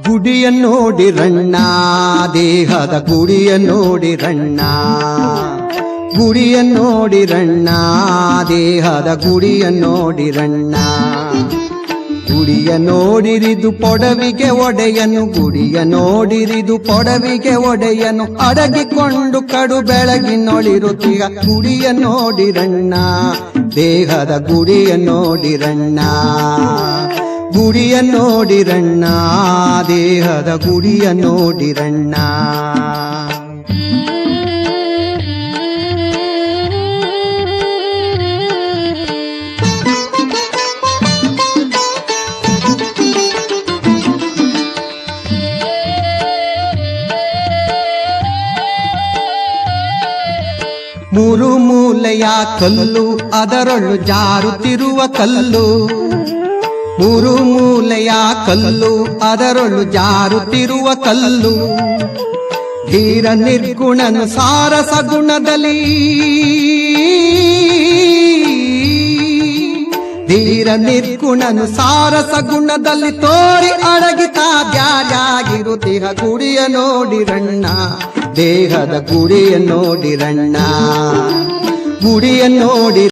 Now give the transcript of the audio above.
ಗುಡಿಯ ನೋಡಿರಣ್ಣ ದೇಹದ ಗುಡಿಯ ನೋಡಿರಣ್ಣ ಗುಡಿಯ ನೋಡಿರಣ್ಣ ದೇಹದ ಗುಡಿಯ ನೋಡಿರಣ್ಣ ಗುಡಿಯ ನೋಡಿರಿದು ಪೊಡವಿಗೆ ಒಡೆಯನು ಗುಡಿಯ ನೋಡಿರಿದು ಪೊಡವಿಗೆ ಒಡೆಯನು ಅಡಗಿಕೊಂಡು ಕಡು ಬೆಳಗಿನೊಳಿರುತ್ತೀಗ ಗುಡಿಯ ನೋಡಿರಣ್ಣ ದೇಹದ ಗುಡಿಯ ನೋಡಿರಣ್ಣ ಗುಡಿಯ ನೋಡಿರಣ್ಣ ದೇಹದ ಗುಡಿಯ ನೋಡಿರಣ್ಣ ಮೂರು ಮೂಲೆಯ ಕಲ್ಲು ಅದರೊಳು ಜಾರುತ್ತಿರುವ ಕಲ್ಲು ಮೂರು ಮೂಲೆಯ ಕಲ್ಲು ಅದರೊಳು ಜಾರುತ್ತಿರುವ ಕಲ್ಲು ಧೀರ ನಿರ್ಗುಣನು ಸಾರಸ ಗುಣದಲ್ಲಿ ಧೀರ ನಿರ್ಗುಣನು ಸಾರಸ ಗುಣದಲ್ಲಿ ತೋರಿ ಅಡಗಿತ ದ್ಯಾಗಿರುತ್ತಿಹ ಗುಡಿಯ ನೋಡಿರಣ್ಣ ದೇಹದ ಗುಡಿಯ ನೋಡಿರಣ್ಣ ಗುಡಿಯ ನೋಡಿ